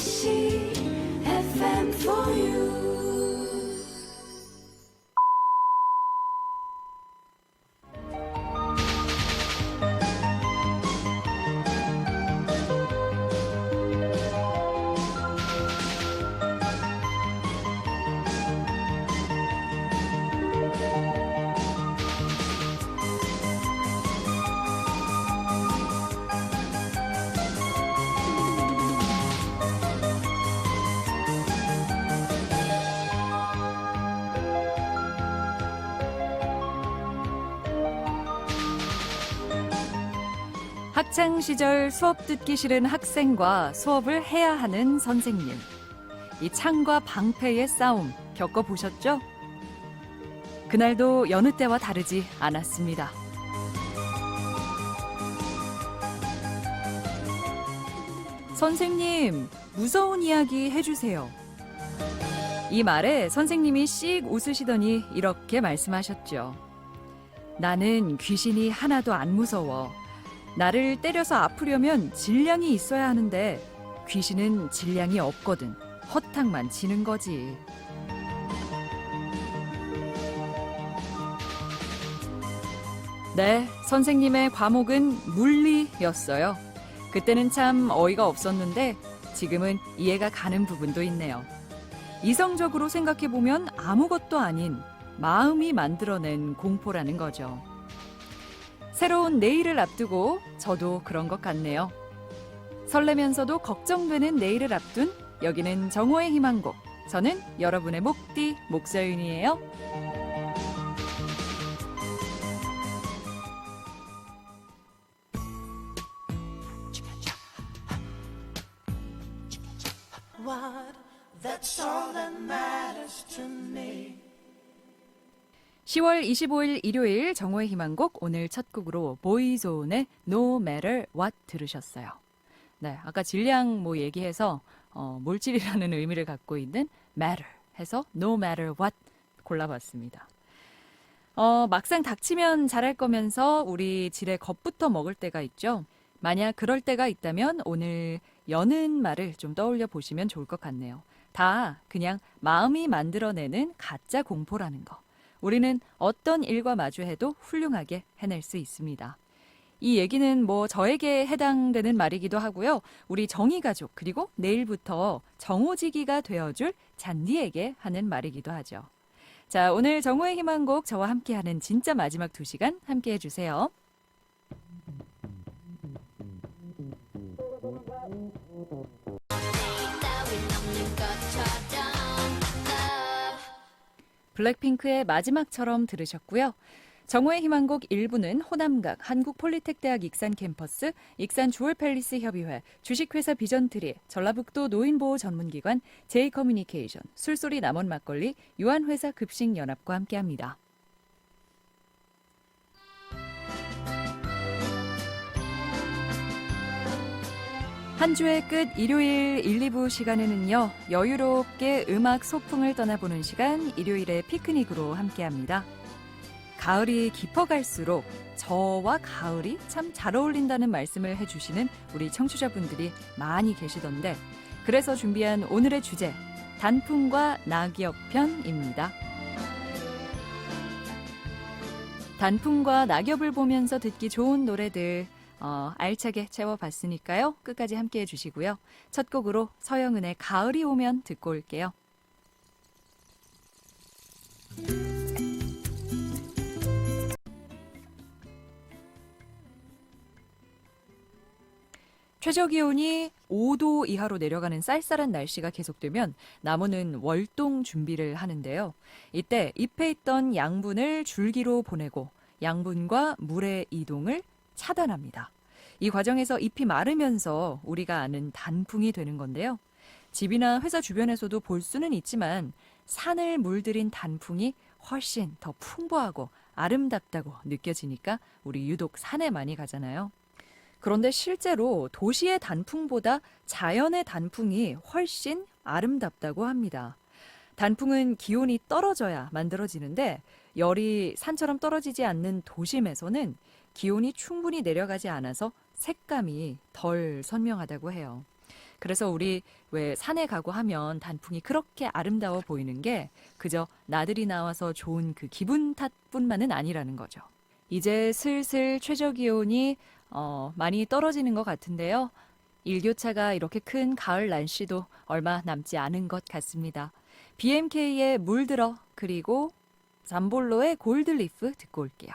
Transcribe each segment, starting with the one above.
MBC FM for you. 학창 시절 수업 듣기 싫은 학생과 수업을 해야 하는 선생님. 이 창과 방패의 싸움 겪어보셨죠? 그날도 여느 때와 다르지 않았습니다. 선생님, 무서운 이야기 해주세요. 이 말에 선생님이 씩 웃으시더니 이렇게 말씀하셨죠. 나는 귀신이 하나도 안 무서워. 나를 때려서 아프려면 질량이 있어야 하는데 귀신은 질량이 없거든. 허탕만 치는 거지. 네, 선생님의 과목은 물리였어요. 그때는 참 어이가 없었는데 지금은 이해가 가는 부분도 있네요. 이성적으로 생각해보면 아무것도 아닌 마음이 만들어낸 공포라는 거죠. 새로운 내일을 앞두고 저도 그런 것 같네요. 설레면서도 걱정되는 내일을 앞둔 여기는 정호의 희망곡. 저는 여러분의 목디 목서윤이에요. What? That's all that matters to me. 10월 25일 일요일 정호의 희망곡 오늘 첫 곡으로 보이존의 No Matter What 들으셨어요. 네, 아까 질량 얘기해서 물질이라는 의미를 갖고 있는 matter 해서 No Matter What 골라봤습니다. 막상 닥치면 잘할 거면서 우리 질에 겁부터 먹을 때가 있죠. 만약 그럴 때가 있다면 오늘 여는 말을 좀 떠올려 보시면 좋을 것 같네요. 다 그냥 마음이 만들어내는 가짜 공포라는 거. 우리는 어떤 일과 마주해도 훌륭하게 해낼 수 있습니다. 이 얘기는 저에게 해당되는 말이기도 하고요. 우리 정희 가족 그리고 내일부터 정호지기가 되어줄 잔디에게 하는 말이기도 하죠. 자, 오늘 정호의 희망곡 저와 함께하는 진짜 마지막 2시간 함께해 주세요. 블랙핑크의 마지막처럼 들으셨고요. 정호의 희망곡 1부는 호남각 한국폴리텍대학 익산 캠퍼스, 익산 주얼팰리스 협의회, 주식회사 비전트리, 전라북도 노인보호 전문기관, 제이커뮤니케이션, 술소리 남원 막걸리, 유한회사 급식연합과 함께합니다. 한 주의 끝 일요일 1, 2부 시간에는요. 여유롭게 음악 소풍을 떠나보는 시간 일요일의 피크닉으로 함께합니다. 가을이 깊어갈수록 저와 가을이 참 잘 어울린다는 말씀을 해주시는 우리 청취자분들이 많이 계시던데 그래서 준비한 오늘의 주제 단풍과 낙엽 편입니다. 단풍과 낙엽을 보면서 듣기 좋은 노래들 알차게 채워봤으니까요. 끝까지 함께해 주시고요. 첫 곡으로 서영은의 가을이 오면 듣고 올게요. 최저기온이 5도 이하로 내려가는 쌀쌀한 날씨가 계속되면 나무는 월동 준비를 하는데요. 이때 잎에 있던 양분을 줄기로 보내고 양분과 물의 이동을 차단합니다. 이 과정에서 잎이 마르면서 우리가 아는 단풍이 되는 건데요. 집이나 회사 주변에서도 볼 수는 있지만 산을 물들인 단풍이 훨씬 더 풍부하고 아름답다고 느껴지니까 우리 유독 산에 많이 가잖아요. 그런데 실제로 도시의 단풍보다 자연의 단풍이 훨씬 아름답다고 합니다. 단풍은 기온이 떨어져야 만들어지는데 열이 산처럼 떨어지지 않는 도심에서는 기온이 충분히 내려가지 않아서 색감이 덜 선명하다고 해요. 그래서 우리 왜 산에 가고 하면 단풍이 그렇게 아름다워 보이는 게 그저 나들이 나와서 좋은 그 기분 탓뿐만은 아니라는 거죠. 이제 슬슬 최저 기온이 많이 떨어지는 것 같은데요. 일교차가 이렇게 큰 가을 날씨도 얼마 남지 않은 것 같습니다. BMK의 물들어 그리고 잠볼로의 골드리프 듣고 올게요.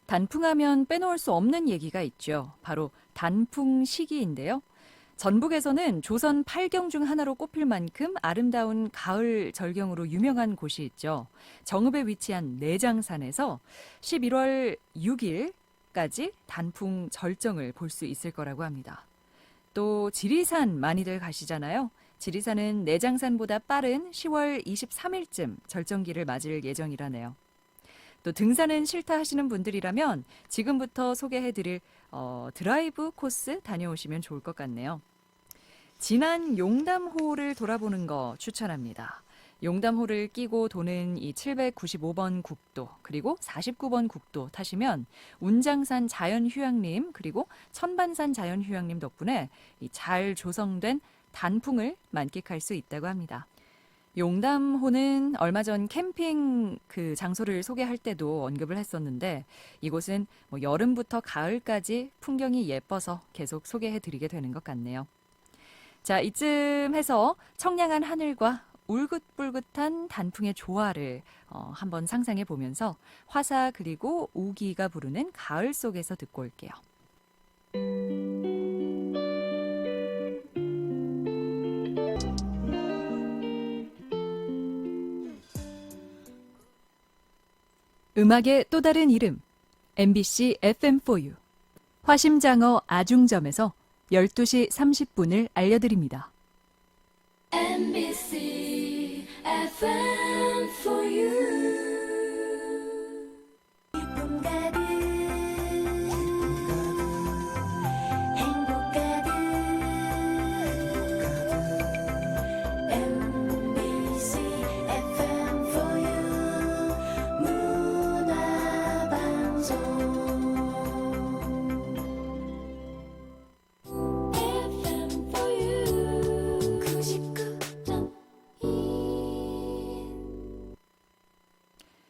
단풍하면 빼놓을 수 없는 얘기가 있죠. 바로 단풍 시기인데요. 전북에서는 조선 8경 중 하나로 꼽힐 만큼 아름다운 가을 절경으로 유명한 곳이 있죠. 정읍에 위치한 내장산에서 11월 6일까지 단풍 절정을 볼 수 있을 거라고 합니다. 또 지리산 많이들 가시잖아요. 지리산은 내장산보다 빠른 10월 23일쯤 절정기를 맞을 예정이라네요. 또 등산은 싫다 하시는 분들이라면 지금부터 소개해드릴 드라이브 코스 다녀오시면 좋을 것 같네요. 진안 용담호를 돌아보는 거 추천합니다. 용담호를 끼고 도는 이 795번 국도 그리고 49번 국도 타시면 운장산 자연휴양림 그리고 천반산 자연휴양림 덕분에 이 잘 조성된 단풍을 만끽할 수 있다고 합니다. 용담호는 얼마 전 캠핑 그 장소를 소개할 때도 언급을 했었는데 이곳은 여름부터 가을까지 풍경이 예뻐서 계속 소개해드리게 되는 것 같네요. 자, 이쯤 해서 청량한 하늘과 울긋불긋한 단풍의 조화를 한번 상상해 보면서 화사 그리고 우기가 부르는 가을 속에서 듣고 올게요. 음악의 또 다른 이름 MBC FM4U 화심장어 아중점에서 12시 30분을 알려드립니다. NBC FM for you. 기쁨 가득 행복 가득 MBC FM for you. 문화방송 FM for you. 99.1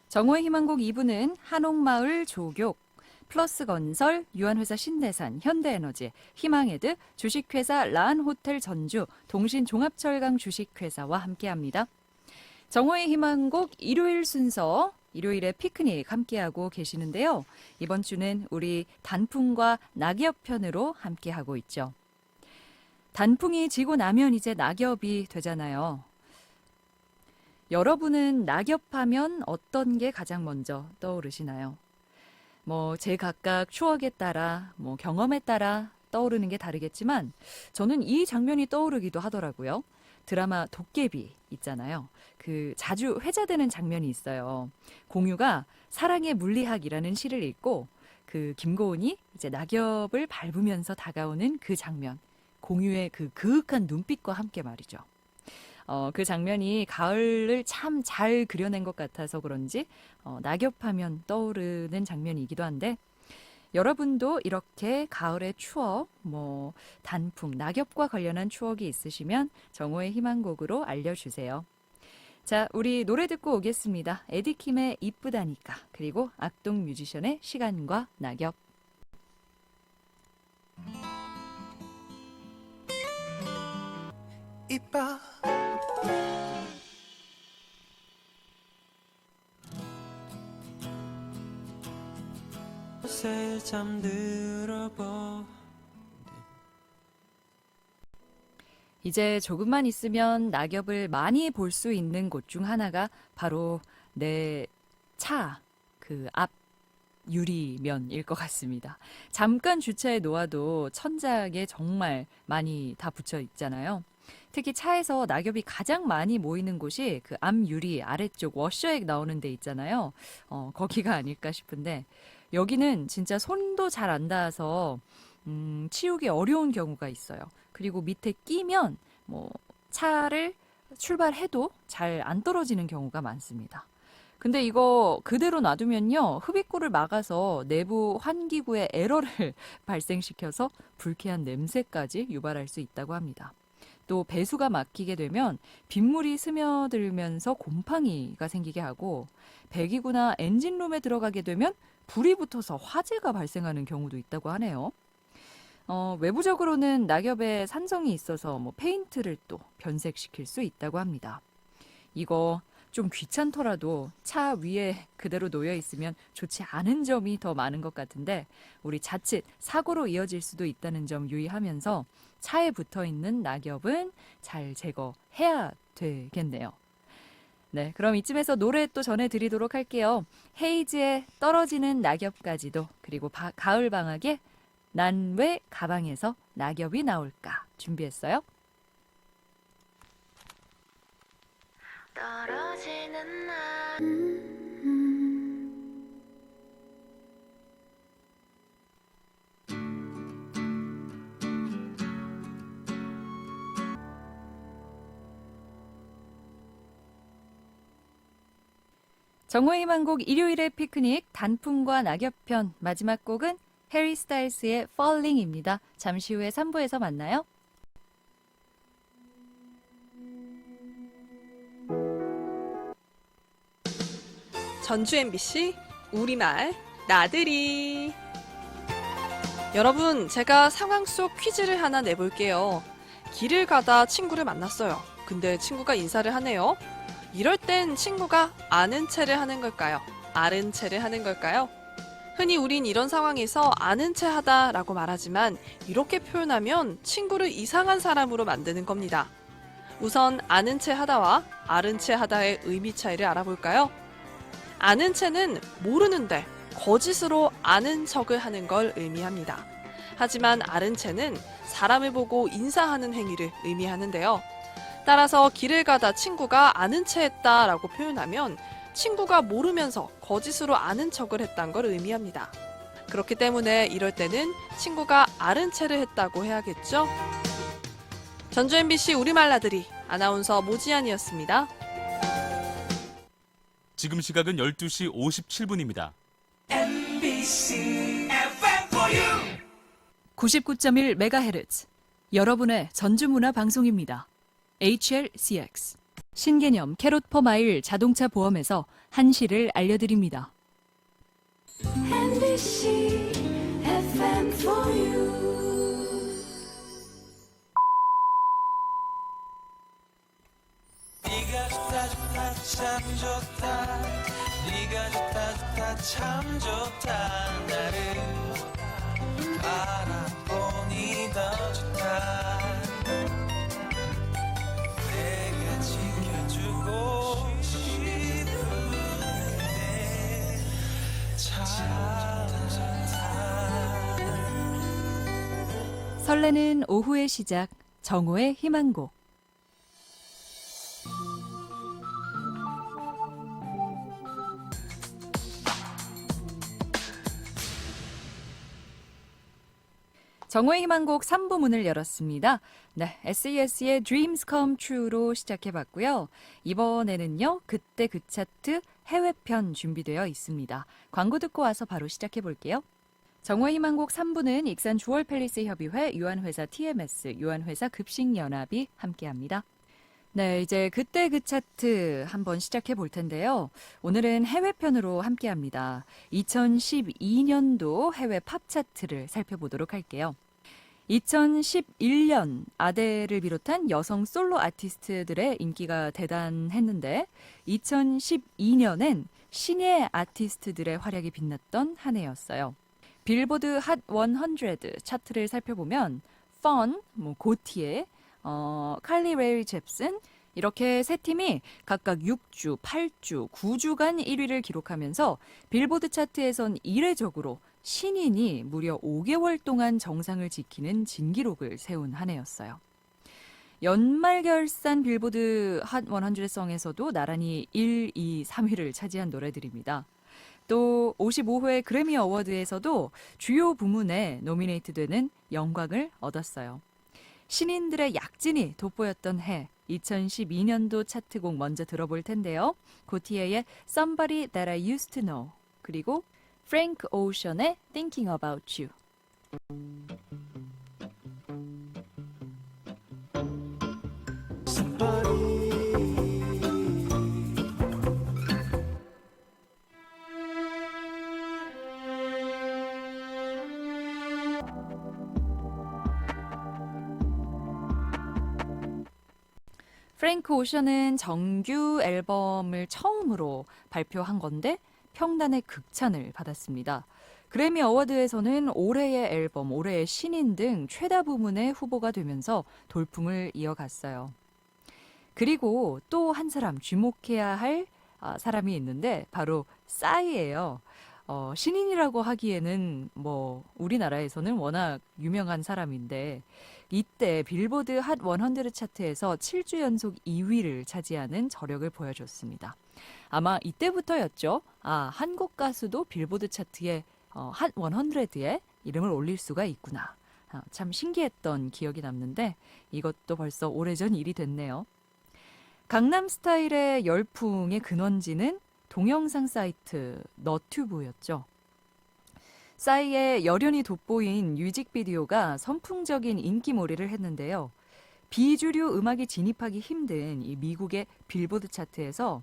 정오의 희망곡 2부는 한옥마을 조교, 플러스건설, 유한회사 신대산, 현대에너지, 희망에드, 주식회사 라안호텔 전주, 동신종합철강 주식회사와 함께합니다. 정오의 희망곡 일요일 순서, 일요일에 피크닉 함께하고 계시는데요. 이번 주는 우리 단풍과 낙엽 편으로 함께하고 있죠. 단풍이 지고 나면 이제 낙엽이 되잖아요. 여러분은 낙엽하면 어떤 게 가장 먼저 떠오르시나요? 제각각 추억에 따라, 경험에 따라 떠오르는 게 다르겠지만 저는 이 장면이 떠오르기도 하더라고요. 드라마 도깨비 있잖아요. 그 자주 회자되는 장면이 있어요. 공유가 사랑의 물리학이라는 시를 읽고 그 김고은이 이제 낙엽을 밟으면서 다가오는 그 장면. 공유의 그 그윽한 눈빛과 함께 말이죠. 그 장면이 가을을 참 잘 그려낸 것 같아서 그런지 낙엽하면 떠오르는 장면이기도 한데 여러분도 이렇게 가을의 추억, 단풍, 낙엽과 관련한 추억이 있으시면 정오의 희망곡으로 알려주세요. 자, 우리 노래 듣고 오겠습니다. 에디킴의 이쁘다니까 그리고 악동 뮤지션의 시간과 낙엽. 이뻐 새 잠들어 버 이제 조금만 있으면 낙엽을 많이 볼 수 있는 곳 중 하나가 바로 내 차, 그 앞 유리면일 것 같습니다. 잠깐 주차해 놓아도 천장에 정말 많이 다 붙여 있잖아요. 특히 차에서 낙엽이 가장 많이 모이는 곳이 그 앞 유리 아래쪽 워셔액 나오는 데 있잖아요. 거기가 아닐까 싶은데 여기는 진짜 손도 잘 안 닿아서 치우기 어려운 경우가 있어요. 그리고 밑에 끼면 뭐 차를 출발해도 잘 안 떨어지는 경우가 많습니다. 근데 이거 그대로 놔두면요, 흡입구를 막아서 내부 환기구에 에러를 발생시켜서 불쾌한 냄새까지 유발할 수 있다고 합니다. 또 배수가 막히게 되면 빗물이 스며들면서 곰팡이가 생기게 하고, 배기구나 엔진룸에 들어가게 되면 불이 붙어서 화재가 발생하는 경우도 있다고 하네요. 외부적으로는 낙엽에 산성이 있어서 뭐 페인트를 또 변색시킬 수 있다고 합니다. 이거 좀 귀찮더라도 차 위에 그대로 놓여 있으면 좋지 않은 점이 더 많은 것 같은데, 우리 자칫 사고로 이어질 수도 있다는 점 유의하면서 차에 붙어 있는 낙엽은 잘 제거해야 되겠네요. 네, 그럼 이쯤에서 노래 또 전해드리도록 할게요. 헤이즈의 떨어지는 낙엽까지도, 그리고 가을 방학에 난 왜 가방에서 낙엽이 나올까 준비했어요. 떨어지는 날 정호의 희망곡 일요일의 피크닉 단풍과 낙엽편, 마지막 곡은 해리 스타일스의 Falling입니다. 잠시 후에 3부에서 만나요. 전주 MBC 우리말 나들이. 여러분, 제가 상황 속 퀴즈를 하나 내볼게요. 길을 가다 친구를 만났어요. 근데 친구가 인사를 하네요. 이럴 땐 친구가 아는 체를 하는 걸까요? 아른 체를 하는 걸까요? 흔히 우린 이런 상황에서 아는 체 하다라고 말하지만, 이렇게 표현하면 친구를 이상한 사람으로 만드는 겁니다. 우선 아는 체 하다와 아른 체 하다의 의미 차이를 알아볼까요? 아는 체는 모르는데 거짓으로 아는 척을 하는 걸 의미합니다. 하지만 아른 체는 사람을 보고 인사하는 행위를 의미하는데요. 따라서 길을 가다 친구가 아는 체 했다라고 표현하면 친구가 모르면서 거짓으로 아는 척을 했다는 걸 의미합니다. 그렇기 때문에 이럴 때는 친구가 아른 체를 했다고 해야겠죠? 전주 MBC 우리말 나들이 아나운서 모지안이었습니다. 지금 시각은 12시 57분입니다. 99.1MHz 여러분의 전주문화 방송입니다. HLCX 신개념 캐롯 퍼 마일 자동차 보험에서 한시를 알려드립니다. MBC FM for you. 네가 좋다 좋다 참 좋다. 네가 좋다 좋다 참 좋다. 나를 알아보니 더 좋다. 내가 지켜주고 싶은데 참 좋다. 설레는 오후의 시작, 정오의 희망곡. 정오의 희망곡 3부 문을 열었습니다. 네, SES의 Dreams Come True로 시작해봤고요. 이번에는요, 그때 그 차트 해외편 준비되어 있습니다. 광고 듣고 와서 바로 시작해볼게요. 정오의 희망곡 3부는 익산 주얼팰리스 협의회, 유한회사 TMS, 유한회사 급식연합이 함께합니다. 네, 이제 그때 그 차트 한번 시작해 볼 텐데요. 오늘은 해외편으로 함께합니다. 2012년도 해외 팝 차트를 살펴보도록 할게요. 2011년 아델을 비롯한 여성 솔로 아티스트들의 인기가 대단했는데, 2012년엔 신예 아티스트들의 활약이 빛났던 한 해였어요. 빌보드 핫 100 차트를 살펴보면 펀, 고티에, 칼리 레이 잽슨 이렇게 세 팀이 각각 6주, 8주, 9주간 1위를 기록하면서 빌보드 차트에선 이례적으로 신인이 무려 5개월 동안 정상을 지키는 진기록을 세운 한 해였어요. 연말결산 빌보드 핫 100성에서도 나란히 1, 2, 3위를 차지한 노래들입니다. 또 55회 그래미 어워드에서도 주요 부문에 노미네이트되는 영광을 얻었어요. 신인들의 약진이 돋보였던 해 2012년도 차트곡 먼저 들어볼 텐데요. 고티에의 Somebody That I Used to Know 그리고 프랭크 오션의 Thinking About You. 프랭크 오션은 정규 앨범을 처음으로 발표한 건데 평단의 극찬을 받았습니다. 그래미 어워드에서는 올해의 앨범, 올해의 신인 등 최다 부문의 후보가 되면서 돌풍을 이어갔어요. 그리고 또 한 사람 주목해야 할 사람이 있는데 바로 싸이예요. 신인이라고 하기에는 뭐 우리나라에서는 워낙 유명한 사람인데 이때 빌보드 핫 100 차트에서 7주 연속 2위를 차지하는 저력을 보여줬습니다. 아마 이때부터였죠. 한국 가수도 빌보드 차트에 핫 100에 이름을 올릴 수가 있구나. 참 신기했던 기억이 남는데 이것도 벌써 오래전 일이 됐네요. 강남스타일의 열풍의 근원지는 동영상 사이트 너튜브였죠. 싸이의 열연이 돋보인 뮤직비디오가 선풍적인 인기몰이를 했는데요. 비주류 음악이 진입하기 힘든 이 미국의 빌보드 차트에서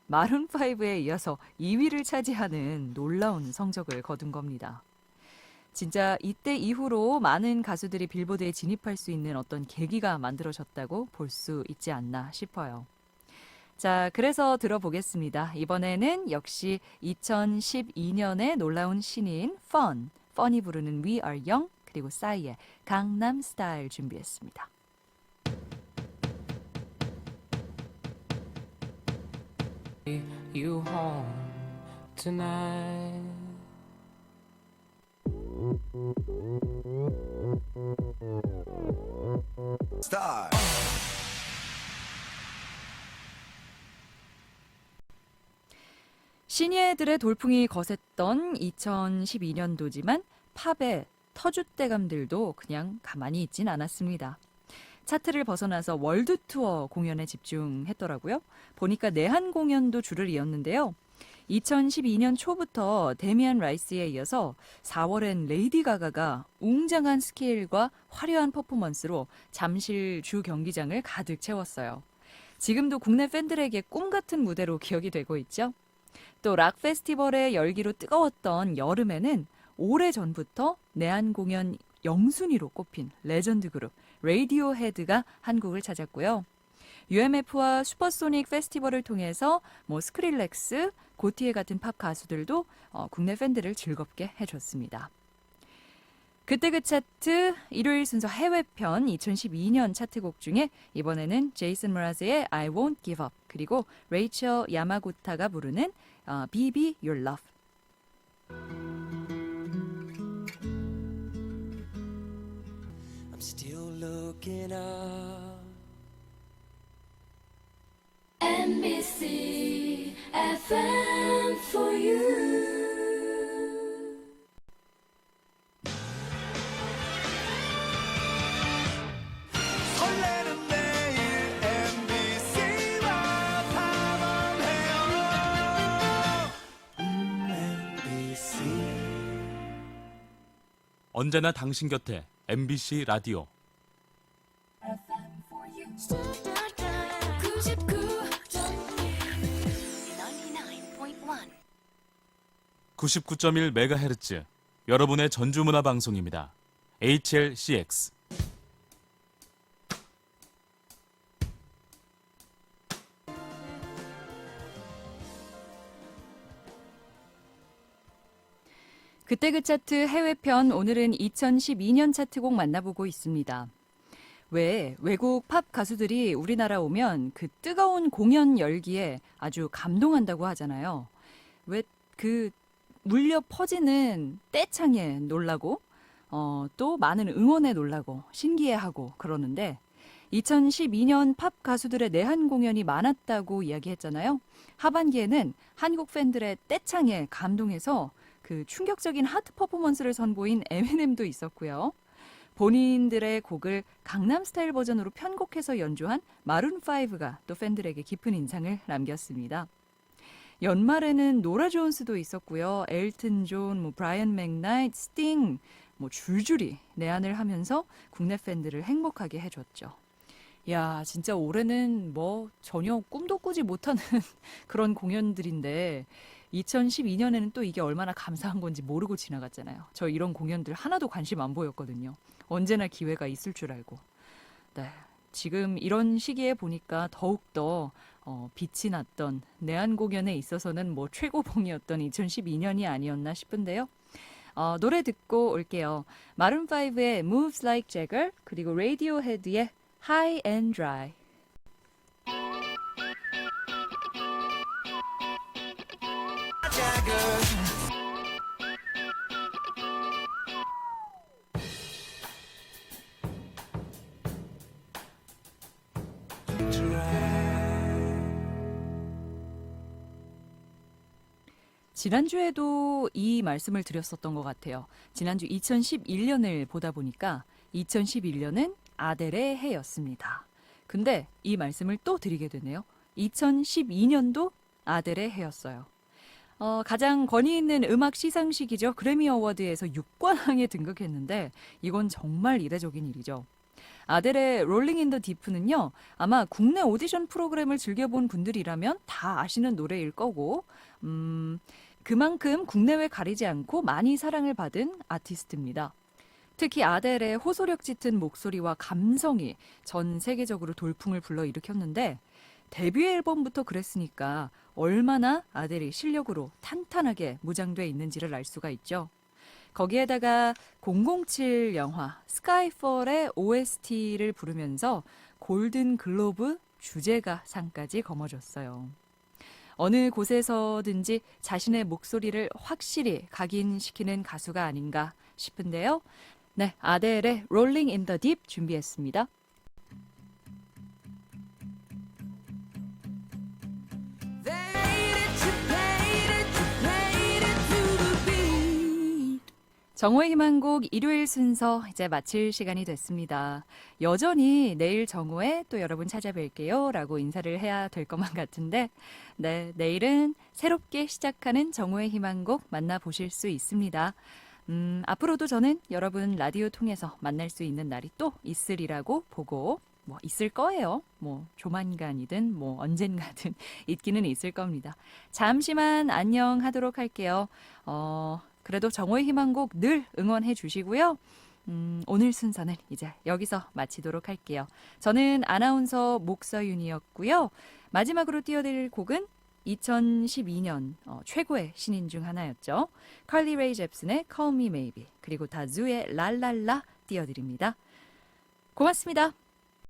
마룬5에 이어서 2위를 차지하는 놀라운 성적을 거둔 겁니다. 진짜 이때 이후로 많은 가수들이 빌보드에 진입할 수 있는 어떤 계기가 만들어졌다고 볼 수 있지 않나 싶어요. 자, 그래서 들어보겠습니다. 이번에는 역시 2012년에 놀라운 신인 펀이 부르는 We Are Young 그리고 싸이의 강남 스타일 준비했습니다. You home tonight. Star. 신예들의 돌풍이 거셌던 2012년도지만 팝의 터줏대감들도 그냥 가만히 있진 않았습니다. 차트를 벗어나서 월드 투어 공연에 집중했더라고요. 보니까 내한 공연도 줄을 이었는데요. 2012년 초부터 데미안 라이스에 이어서 4월엔 레이디 가가가 웅장한 스케일과 화려한 퍼포먼스로 잠실 주 경기장을 가득 채웠어요. 지금도 국내 팬들에게 꿈 같은 무대로 기억이 되고 있죠. 또 락 페스티벌의 열기로 뜨거웠던 여름에는 오래전부터 내한 공연 영순위로 꼽힌 레전드 그룹 레이디오헤드가 한국을 찾았고요. UMF와 슈퍼소닉 페스티벌을 통해서 스크릴렉스, 고티에 같은 팝 가수들도 국내 팬들을 즐겁게 해줬습니다. 그때 그 차트 일요일 순서 해외편 2012년 차트곡 중에 이번에는 제이슨 무라즈의 I Won't Give Up 그리고 레이첼 야마구타가 부르는 Be Your Love. I'm still looking up. NBC FM for you. 설레는 내일 MBC와 탐험해요. MBC. 언제나 당신 곁에 MBC 라디오. 99.1MHz 여러분의 전주문화 방송입니다. HLCX. 그때 그 차트 해외편 오늘은 2012년 차트곡 만나보고 있습니다. 왜 외국 팝 가수들이 우리나라 오면 그 뜨거운 공연 열기에 아주 감동한다고 하잖아요. 왜 그 물려 퍼지는 떼창에 놀라고 또 많은 응원에 놀라고 신기해하고 그러는데 2012년 팝 가수들의 내한 공연이 많았다고 이야기했잖아요. 하반기에는 한국 팬들의 떼창에 감동해서 그 충격적인 하트 퍼포먼스를 선보인 에미넴도 있었고요. 본인들의 곡을 강남스타일 버전으로 편곡해서 연주한 마룬5가 또 팬들에게 깊은 인상을 남겼습니다. 연말에는 노라 존스도 있었고요. 엘튼 존, 브라이언 맥나이트, 스팅 줄줄이 내한을 하면서 국내 팬들을 행복하게 해줬죠. 야, 진짜 올해는 전혀 꿈도 꾸지 못하는 그런 공연들인데 2012년에는 또 이게 얼마나 감사한 건지 모르고 지나갔잖아요. 저 이런 공연들 하나도 관심 안 보였거든요. 언제나 기회가 있을 줄 알고. 네, 지금 이런 시기에 보니까 더욱더 빛이 났던 내한 공연에 있어서는 최고봉이었던 2012년이 아니었나 싶은데요. 노래 듣고 올게요. 마룬5의 Moves Like Jagger 그리고 레이디오헤드의 High and Dry. 지난주에도 이 말씀을 드렸었던 것 같아요. 지난주 2011년을 보다 보니까 2011년은 아델의 해였습니다. 근데 이 말씀을 또 드리게 되네요. 2012년도 아델의 해였어요. 가장 권위 있는 음악 시상식이죠. 그래미 어워드에서 6관왕에 등극했는데 이건 정말 이례적인 일이죠. 아델의 롤링 인 더 딥는요. 아마 국내 오디션 프로그램을 즐겨본 분들이라면 다 아시는 노래일 거고 그만큼 국내외 가리지 않고 많이 사랑을 받은 아티스트입니다. 특히 아델의 호소력 짙은 목소리와 감성이 전 세계적으로 돌풍을 불러일으켰는데 데뷔 앨범부터 그랬으니까 얼마나 아델이 실력으로 탄탄하게 무장돼 있는지를 알 수가 있죠. 거기에다가 007 영화 스카이펄의 OST를 부르면서 골든 글로브 주제가 상까지 거머쥐었어요. 어느 곳에서든지 자신의 목소리를 확실히 각인시키는 가수가 아닌가 싶은데요. 네, 아델의 Rolling in the Deep 준비했습니다. 정오의 희망곡 일요일 순서 이제 마칠 시간이 됐습니다. 여전히 내일 정오에 또 여러분 찾아뵐게요 라고 인사를 해야 될 것만 같은데 네, 내일은 새롭게 시작하는 정오의 희망곡 만나보실 수 있습니다. 앞으로도 저는 여러분 라디오 통해서 만날 수 있는 날이 또 있으리라고 보고 있을 거예요. 조만간이든 언젠가든 있기는 있을 겁니다. 잠시만 안녕하도록 할게요. 그래도 정오의 희망곡 늘 응원해 주시고요. 오늘 순서는 이제 여기서 마치도록 할게요. 저는 아나운서 목서윤이었고요. 마지막으로 띄워드릴 곡은 2012년 최고의 신인 중 하나였죠. 칼리 레이 잽슨의 Call Me Maybe 그리고 다즈의 랄랄라 띄워드립니다. 고맙습니다.